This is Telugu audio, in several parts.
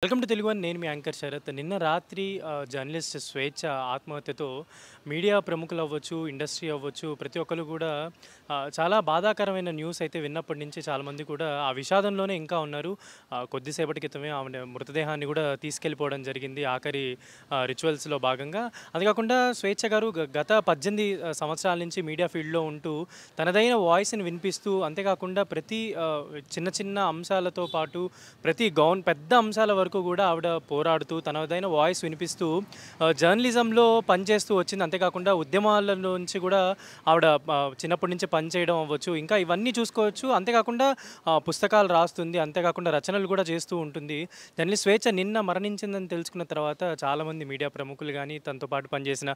Welcome to Telugu one. నేను మీ యాంకర్ శరత్. నిన్న రాత్రి జర్నలిస్ట్ స్వేచ్ఛ ఆత్మహత్యతో మీడియా ప్రముఖులు అవ్వచ్చు, ఇండస్ట్రీ అవ్వచ్చు, ప్రతి ఒక్కరు కూడా చాలా బాధాకరమైన న్యూస్ అయితే విన్నప్పటి నుంచి చాలామంది కూడా ఆ విషాదంలోనే ఇంకా ఉన్నారు. కొద్దిసేపటి క్రితమే ఆమె మృతదేహాన్ని కూడా తీసుకెళ్ళిపోవడం జరిగింది ఆఖరి రిచువల్స్లో భాగంగా. అంతేకాకుండా స్వేచ్ఛ గారు గత 18 సంవత్సరాల నుంచి మీడియా ఫీల్డ్లో ఉంటూ తనదైన వాయిస్ని వినిపిస్తూ, అంతేకాకుండా ప్రతి చిన్న చిన్న అంశాలతో పాటు ప్రతి పెద్ద అంశాల వరకు కూడా ఆవిడ పోరాడుతూ తనదైన వాయిస్ వినిపిస్తూ జర్నలిజంలో పనిచేస్తూ వచ్చింది. అంతేకాకుండా ఉద్యమాల నుంచి కూడా ఆవిడ చిన్నప్పటి నుంచి పనిచేయడం అవ్వచ్చు, ఇంకా ఇవన్నీ చూసుకోవచ్చు. అంతేకాకుండా పుస్తకాలు రాస్తుంది, అంతేకాకుండా రచనలు కూడా చేస్తూ ఉంటుంది. జర్నలిస్ట్ స్వేచ్ఛ నిన్న మరణించిందని తెలుసుకున్న తర్వాత చాలామంది మీడియా ప్రముఖులు కానీ, తనతో పాటు పనిచేసిన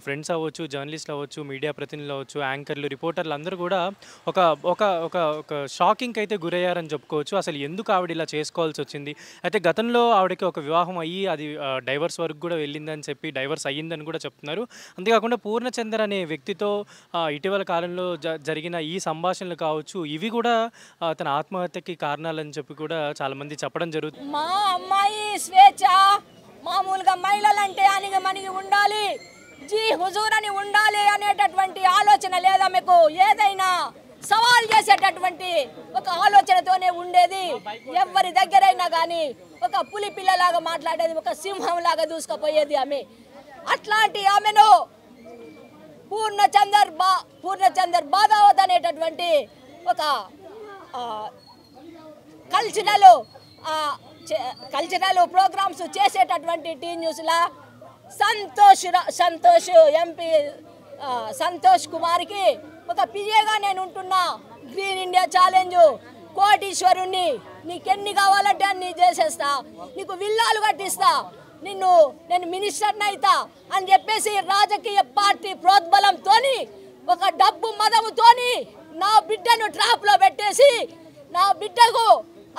ఫ్రెండ్స్ అవ్వచ్చు, జర్నలిస్టులు అవ్వచ్చు, మీడియా ప్రతినిధులు అవ్వచ్చు, యాంకర్లు, రిపోర్టర్లు అందరూ కూడా ఒక ఒక ఒక ఒక షాకింగ్కి అయితే గురయ్యారని చెప్పుకోవచ్చు. అసలు ఎందుకు ఆవిడ ఇలా చేసుకోవాల్సి వచ్చింది? అయితే గతంలో ఆవిడకి ఒక వివాహం అయ్యి అది డైవర్స్ వరకు కూడా వెళ్ళిందని చెప్పి, డైవర్స్ అయ్యిందని కూడా చెప్తున్నారు. అంతేకాకుండా పూర్ణచంద్ర అనే వ్యక్తితో ఇటీవల కాలంలో జరిగిన ఈ సంభాషణలు కావచ్చు, ఇవి కూడా తన ఆత్మహత్యకి కారణాలని చెప్పి కూడా చాలామంది చెప్పడం జరుగుతుంది. మా అమ్మాయి స్వేచ్ఛ మామూలుగా మహిళలంటే అనిగి మనిగి ఉండాలి, జీ హుజూర్ అని ఉండాలి అనేటటువంటి ఆలోచన లేదా మీకు? ఏదైనా సవాల్ చేసేటటువంటి ఒక ఆలోచనతోనే ఉండేది. ఎవరి దగ్గరైనా కానీ ఒక పులి పిల్లలాగా మాట్లాడేది, ఒక సింహంలాగా దూసుకుపోయేది ఆమె. అట్లాంటి ఆమెను పూర్ణచందర్ బాదావత్ అనేటటువంటి ఒక కల్చరల్ ప్రోగ్రామ్స్ చేసేటటువంటి టీ న్యూస్లా సంతోష్ ఎంపీ సంతోష్ కుమార్కి ఒక పిఏగా నేను ఉంటున్నా. గ్రీన్ ఇండియా ఛాలెంజ్, కోటీశ్వరుణ్ణి, నీకెన్ని కావాలంటే అన్ని చేసేస్తా, నీకు విల్లాలు కట్టిస్తా, నేను మినిస్టర్ని అవుతా అని చెప్పేసి రాజకీయ పార్టీ ప్రోద్బలంతో ఒక డబ్బు మదముతోని నా బిడ్డను ట్రాప్లో పెట్టేసి నా బిడ్డకు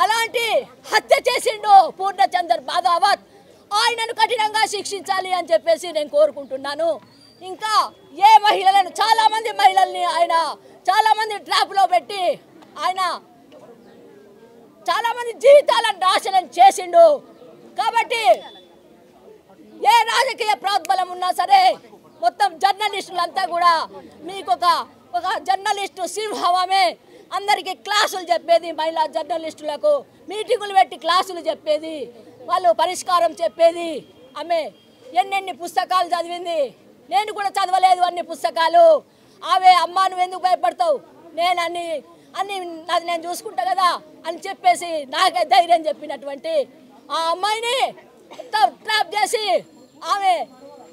అలాంటి హత్య చేసిండు పూర్ణచందర్ బాదావత్. ఆయనను కఠినంగా శిక్షించాలి అని చెప్పేసి నేను కోరుకుంటున్నాను. ఇంకా ఏ మహిళలను, చాలామంది మహిళల్ని ఆయన చాలామంది ట్రాప్లో పెట్టి ఆయన చాలామంది జీవితాలను నాశనం చేసిండు. కాబట్టి ఏ రాజకీయ ప్రోద్బలం ఉన్నా సరే మొత్తం జర్నలిస్టులంతా కూడా మీకు ఒక జర్నలిస్టు సింహమే. అందరికీ క్లాసులు చెప్పేది, మహిళా జర్నలిస్టులకు మీటింగులు పెట్టి క్లాసులు చెప్పేది, వాళ్ళు పరిష్కారం చెప్పేది. ఆమె ఎన్నెన్ని పుస్తకాలు చదివింది, నేను కూడా చదవలేదు అన్ని పుస్తకాలు. ఆమె అమ్మా నువ్వు ఎందుకు భయపడతావు, నేను నాది నేను చూసుకుంటా కదా అని చెప్పేసి నాకే ధైర్యం చెప్పినటువంటి ఆ అమ్మాయిని ట్రాప్ చేసి ఆమె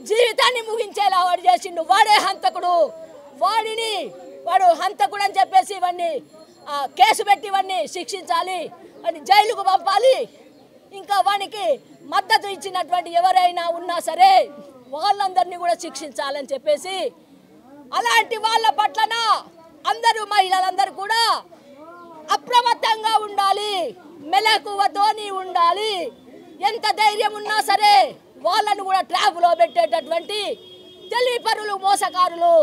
జీవితాన్ని ముగించేలా వాడు చేసిండు. వాడే హంతకుడు, వాడు హంతకుడు అని చెప్పేసి ఇవన్నీ కేసు పెట్టి ఇవన్నీ శిక్షించాలి, వాడిని జైలుకు పంపాలి. ఇంకా వానికి మద్దతు ఇచ్చినటువంటి ఎవరైనా ఉన్నా సరే వాళ్ళందరినీ కూడా శిక్షించాలని చెప్పేసి, అలాంటి వాళ్ళ పట్లన అందరూ మహిళలందరూ కూడా అప్రమత్తంగా ఉండాలి, మెలకువతోని ఉండాలి. ఎంత ధైర్యం ఉన్నా సరే వాళ్ళను కూడా ట్రాప్లో పెట్టేటటువంటి తెలివిపరులు, మోసకారులు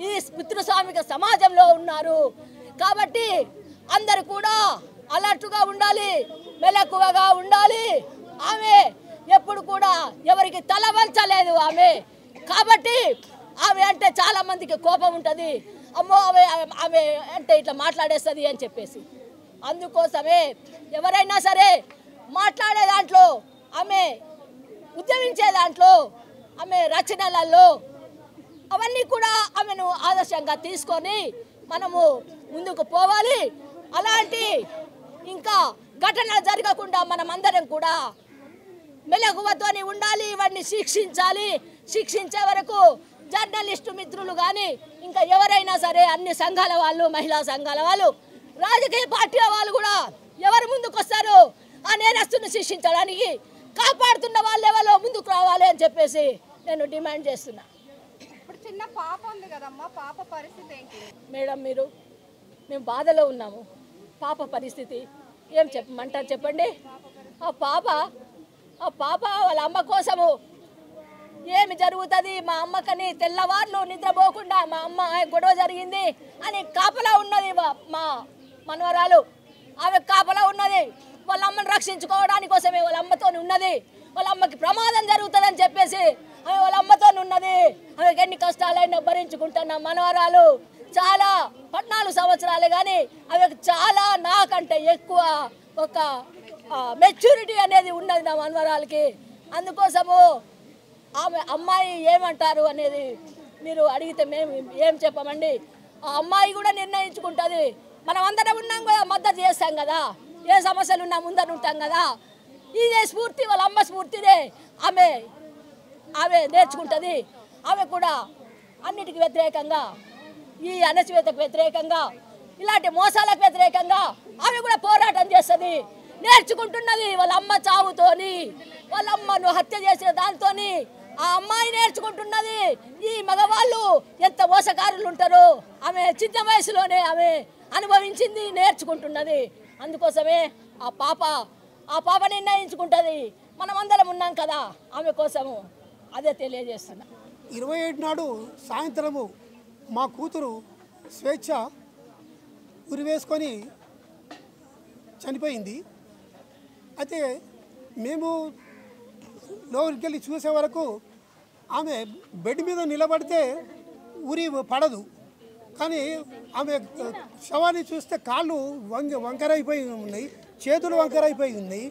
ఈ పితృస్వామిక సమాజంలో ఉన్నారు. కాబట్టి అందరూ కూడా అలర్ట్గా ఉండాలి, మెలకువగా ఉండాలి. ఆమె ఎప్పుడు కూడా ఎవరికి తల వంచలేదు ఆమె. కాబట్టి ఆమె అంటే చాలా మందికి కోపం ఉంటుంది, అమ్మో ఆమె అంటే ఇట్లా మాట్లాడేస్తుంది అని చెప్పేసి. అందుకోసమే ఎవరైనా సరే మాట్లాడే దాంట్లో, ఆమె ఉద్యమించే దాంట్లో, ఆమె రచనలలో అవన్నీ కూడా ఆమెను ఆదర్శంగా తీసుకొని మనము ముందుకు పోవాలి. అలాంటి ఇంకా ఘటనలు జరగకుండా మనం అందరం కూడా మెలకువతోని ఉండాలి, ఇవన్నీ శిక్షించాలి. శిక్షించే వరకు జర్నలిస్టు మిత్రులు కానీ ఇంకా ఎవరైనా సరే అన్ని సంఘాల వాళ్ళు, మహిళా సంఘాల వాళ్ళు, రాజకీయ పార్టీల వాళ్ళు కూడా ఎవరు ముందుకు వస్తారు ఆ నేరస్తుని శిక్షించడానికి, కాపాడుతున్న వాళ్ళు ఎవరో ముందుకు రావాలి అని చెప్పేసి నేను డిమాండ్ చేస్తున్నా. ఇప్పుడు చిన్న పాప ఉంది కదమ్మా, పాప పరిస్థితి ఏంటి మేడం? మేము బాధలో ఉన్నాము. పాప పరిస్థితి ఏం చెప్పమంటారు చెప్పండి? ఆ పాప వాళ్ళ అమ్మ కోసము ఏమి జరుగుతుంది, మా అమ్మకని తెల్లవార్లు నిద్రపోకుండా మా అమ్మ గొడవ జరిగింది అని కాపలా ఉన్నది మా మనవరాలు. ఆమె కాపలా ఉన్నది. వాళ్ళ అమ్మని రక్షించుకోవడానికి కోసమే వాళ్ళ అమ్మతో ఉన్నది. వాళ్ళ అమ్మకి ప్రమాదం జరుగుతుందని చెప్పేసి ఆమె వాళ్ళ అమ్మతో ఉన్నది. ఆమెకి ఎన్ని కష్టాలైనా భరించుకుంటున్న మనవరాలు చాలా 14 సంవత్సరాలే, కానీ ఆమెకు చాలా నాకంటే ఎక్కువ ఒక మెచ్యూరిటీ అనేది ఉన్నది నా మనవరాలకి. అందుకోసము ఆమె అమ్మాయి ఏమంటారు అనేది మీరు అడిగితే మేము ఏం చెప్పమండి. ఆ అమ్మాయి కూడా నిర్ణయించుకుంటుంది. మనం అందరం ఉన్నాం కదా, మద్దతు చేస్తాం కదా, ఏ సమస్యలు ఉన్నా ముందర ఉంటాం కదా. ఇదే స్ఫూర్తి, వాళ్ళ అమ్మ స్ఫూర్తిదే ఆమె నేర్చుకుంటుంది. ఆమె కూడా అన్నిటికీ వ్యతిరేకంగా, ఈ అణచివేతకు వ్యతిరేకంగా, ఇలాంటి మోసాలకు వ్యతిరేకంగా ఆమె కూడా పోరాటం చేస్తుంది, నేర్చుకుంటున్నది. వాళ్ళ అమ్మ చావుతోని, వాళ్ళ అమ్మను హత్య చేసిన దాంతోని ఆ అమ్మాయి నేర్చుకుంటున్నది. ఈ మగవాళ్ళు ఎంత మోసకారులు ఉంటారో ఆమె చిన్న వయసులోనే ఆమె అనుభవించింది, నేర్చుకుంటున్నది. అందుకోసమే ఆ పాప నిర్ణయించుకుంటుంది. మనం అందరం ఉన్నాం కదా ఆమె కోసము, అదే తెలియజేస్తున్నా. 27 నాడు సాయంత్రము మా కూతురు స్వేచ్ఛ ఉరివేసుకొని చనిపోయింది. అయితే మేము లోపలికి వెళ్ళి చూసే వరకు ఆమె బెడ్ మీద నిలబడితే ఉరి పడదు, కానీ ఆమె శవాన్ని చూస్తే కాళ్ళు వంకరైపోయి ఉన్నాయి, చేతులు వంకరైపోయి ఉన్నాయి.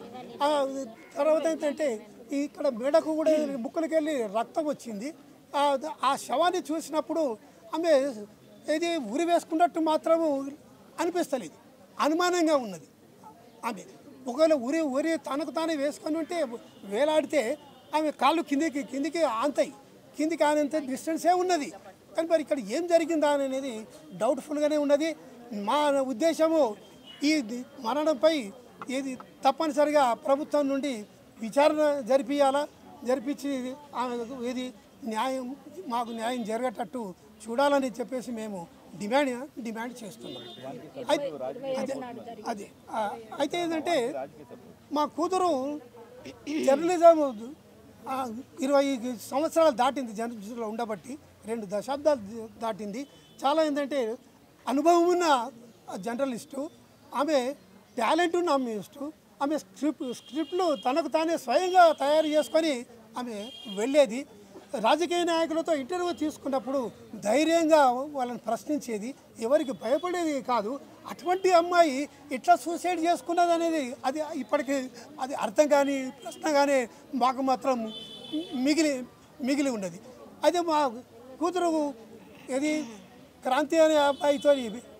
తర్వాత ఏంటంటే ఇక్కడ మెడకు కూడా బుక్కలకి వెళ్ళి రక్తం వచ్చింది. ఆ శవాన్ని చూసినప్పుడు ఆమె ఇది ఉరి వేసుకున్నట్టు మాత్రము అనిపిస్తలేదు, అనుమానంగా ఉన్నది. ఆమె ఒకవేళ ఉరి తనకు తానే వేసుకొని ఉంటే వేలాడితే ఆమె కాళ్ళు కిందికి ఆంతాయి, కిందికి ఆనంత డిస్టెన్సే ఉన్నది. కానీ మరి ఇక్కడ ఏం జరిగిందా అనేది డౌట్ఫుల్గానే ఉన్నది. మా ఉద్దేశము ఈ మరణంపై ఏది తప్పనిసరిగా ప్రభుత్వం నుండి విచారణ జరిపించి ఏది మాకు న్యాయం జరిగేటట్టు చూడాలని చెప్పేసి మేము డిమాండ్ చేస్తున్నాం. అదే అయితే ఏంటంటే మా కూతురు జర్నలిజం 20 సంవత్సరాలు దాటింది, జర్నలిజంలో ఉండబట్టి 2 దశాబ్దాలు దాటింది. చాలా ఏంటంటే అనుభవం ఉన్న జర్నలిస్టు, ఆమె టాలెంట్ ఉన్న ఆమెస్టు. ఆమె స్క్రిప్ట్లు తనకు తానే స్వయంగా తయారు చేసుకొని ఆమె వెళ్ళేది. రాజకీయ నాయకులతో ఇంటర్వ్యూ తీసుకున్నప్పుడు ధైర్యంగా వాళ్ళని ప్రశ్నించేది, ఎవరికి భయపడేది కాదు. అటువంటి అమ్మాయి ఇట్లా సూసైడ్ చేసుకున్నది అనేది అది ఇప్పటికీ అది అర్థం కానీ ప్రశ్న కానీ మాకు మాత్రం మిగిలి ఉన్నది. అయితే మా కూతురు ఇది క్రాంతి అనే అబ్బాయితో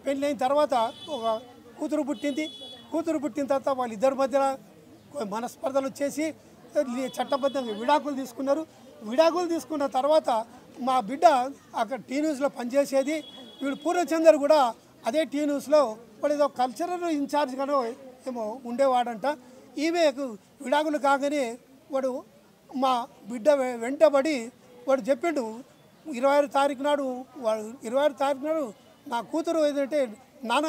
పెళ్ళైన తర్వాత ఒక కూతురు పుట్టిన తర్వాత వాళ్ళిద్దరి మధ్యన మనస్పర్ధలు వచ్చేసి చట్టబద్ధంగా విడాకులు తీసుకున్న తర్వాత మా బిడ్డ అక్కడ టీ న్యూస్లో పనిచేసేది. వీడు పూర్ణచందర్ కూడా అదే టీ న్యూస్లో వాడు ఏదో కల్చరల్ ఇన్ఛార్జ్గానో ఏమో ఉండేవాడంట. ఈమెకు విడాకులు కాగానే వాడు మా బిడ్డ వెంటబడి వాడు చెప్పిండు 26 తారీఖు నాడు నా కూతురు ఏంటంటే, నాన్న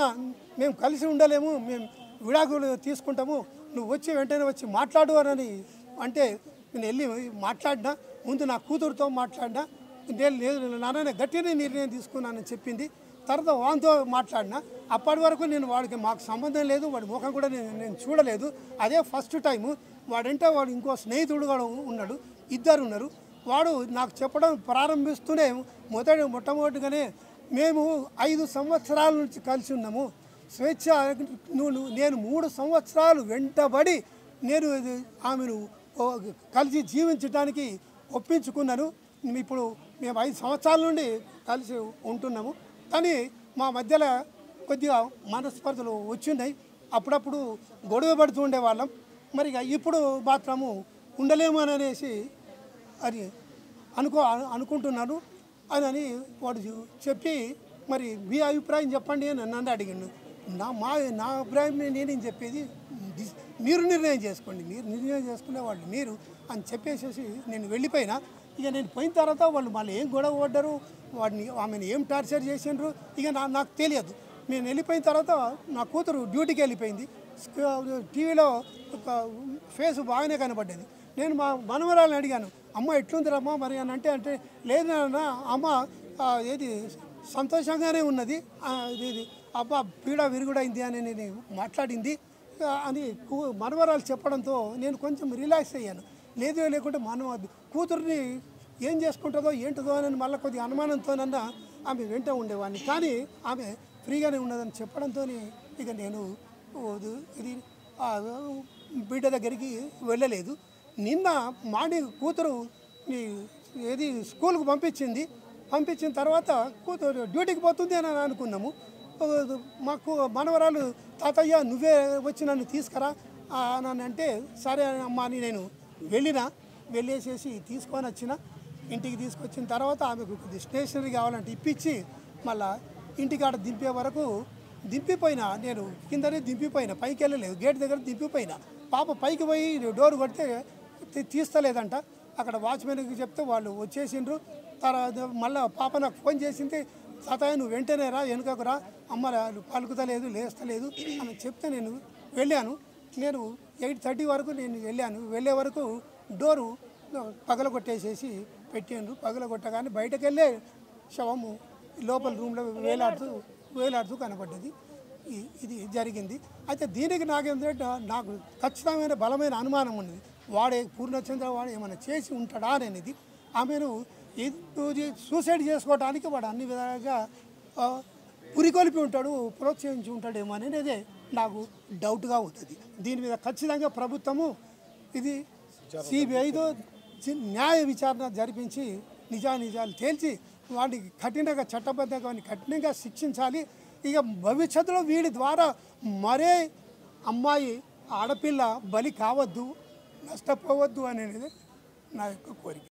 మేము కలిసి ఉండలేము, మేము విడాకులు తీసుకుంటాము, నువ్వు వెంటనే వచ్చి మాట్లాడు అని అంటే నేను వెళ్ళి మాట్లాడినా. ముందు నా కూతురుతో మాట్లాడినా, నేను లేదు నాన్న గట్టిగా నిర్ణయం తీసుకున్నానని చెప్పింది. తర్వాత వాడితో మాట్లాడినా. అప్పటి వరకు నేను వాడికి మాకు సంబంధం లేదు, వాడి ముఖం కూడా నేను చూడలేదు. అదే ఫస్ట్ టైము. వాడు ఇంకో స్నేహితుడు కూడా ఉన్నాడు, ఇద్దరు ఉన్నారు. వాడు నాకు చెప్పడం ప్రారంభిస్తూనే మొట్టమొదటిగానే మేము 5 సంవత్సరాల నుంచి కలిసి ఉన్నాము స్వేచ్ఛ, నేను 3 సంవత్సరాలు వెంటబడి నేను ఆమెను కలిసి జీవించడానికి ఒప్పించుకున్నాను. ఇప్పుడు మేము 5 సంవత్సరాల నుండి కలిసి ఉంటున్నాము. కానీ మా మధ్యలో కొద్దిగా మనస్పర్ధలు వచ్చినాయి, అప్పుడప్పుడు గొడవ పడుతూ ఉండేవాళ్ళం. మరి ఇప్పుడు మాత్రము ఉండలేము అనేసి అని అనుకుంటున్నాను అని వాడు చెప్పి, మరి మీ అభిప్రాయం చెప్పండి అని నన్ను అడిగాడు. నా అభిప్రాయం నేనేం చెప్పేది, మీరు నిర్ణయం చేసుకోండి, మీరు నిర్ణయం చేసుకునేవాళ్ళు మీరు అని చెప్పేసేసి నేను వెళ్ళిపోయినా. ఇక నేను పోయిన తర్వాత వాళ్ళు మళ్ళీ ఏం గొడవ పడ్డారు, ఆమెను ఏం టార్చర్ చేసిండ్రు ఇక నాకు తెలియదు. నేను వెళ్ళిపోయిన తర్వాత నా కూతురు డ్యూటీకి వెళ్ళిపోయింది. టీవీలో ఒక ఫేస్ బాగానే కనబడ్డది. నేను మా మనవరాలను అడిగాను, అమ్మ ఎట్లుందిరమ్మా మరి అని అంటే లేదు నాన్న, అమ్మ ఏది సంతోషంగానే ఉన్నది, ఇది అబ్బా పీడ విరుగుడైంది అని నేను మాట్లాడింది. అని మనవరాలు చెప్పడంతో నేను కొంచెం రిలాక్స్ అయ్యాను. లేకుంటే కూతుర్ని ఏం చేసుకుంటుందో ఏంటిదో అని మళ్ళీ కొద్దిగా అనుమానంతోనన్నా ఆమె వెంట ఉండేవాడిని. కానీ ఆమె ఫ్రీగానే ఉన్నదని చెప్పడంతో ఇక నేను ఇది బిడ్డ దగ్గరికి వెళ్ళలేదు. నిన్న కూతురు ఏది స్కూల్కి పంపించిన తర్వాత కూతురు డ్యూటీకి పోతుంది అని అనుకున్నాము. మాకు మనవరాలు తాతయ్య నువ్వే వచ్చి నన్ను తీసుకురా అని అంటే సరే అమ్మా అని నేను వెళ్ళేసేసి తీసుకొని ఇంటికి తీసుకొచ్చిన తర్వాత ఆమెకు స్టేషనరీ కావాలంటే ఇప్పించి మళ్ళా ఇంటికాడ దింపే వరకు దింపిపోయినా. నేను కిందనే దింపిపోయినా, పైకి వెళ్ళలేదు, గేట్ దగ్గర దింపిపోయినా. పాప పైకి పోయి డోర్ కొడితే తీస్తలేదంట. అక్కడ వాచ్మెన్కి చెప్తే వాళ్ళు వచ్చేసిండ్రు. తర్వాత మళ్ళీ పాప నాకు ఫోన్ చేసింది, తాతయ్య నువ్వు వెంటనే రా, వెనుకకు రా, అమ్మ పలుకుతలేదు, లేస్తలేదు అని చెప్తే నేను వెళ్ళాను. నేను 8:30 వరకు నేను వెళ్ళే వరకు డోరు పగలగొట్టేసేసి పెట్టిండ్రు. పగలగొట్టగానే బయటకు వెళ్ళే శవము లోపల రూమ్లో వేలాడుతూ కనపడ్డది. ఇది జరిగింది. అయితే దీనికి నాకేంటంటే నాకు ఖచ్చితమైన బలమైన అనుమానం ఉన్నది. పూర్ణచంద్ర వాడు ఏమైనా చేసి ఉంటాడా అనేది. ఆమెను సూసైడ్ చేసుకోవడానికి వాడు అన్ని విధాలుగా పురికొల్పి ఉంటాడు, ప్రోత్సహించి ఉంటాడేమో అనేది నాకు డౌట్గా ఉంటుంది. దీని మీద ఖచ్చితంగా ప్రభుత్వము ఇది సిబిఐతో న్యాయ విచారణ జరిపించి నిజాలు తేల్చి వాడికి చట్టబద్ధంగా కఠినంగా శిక్షించాలి. ఇక భవిష్యత్తులో వీడి ద్వారా మరే అమ్మాయి ఆడపిల్ల బలి కావద్దు, నష్టపోవద్దు అనేది నా యొక్క కోరిక.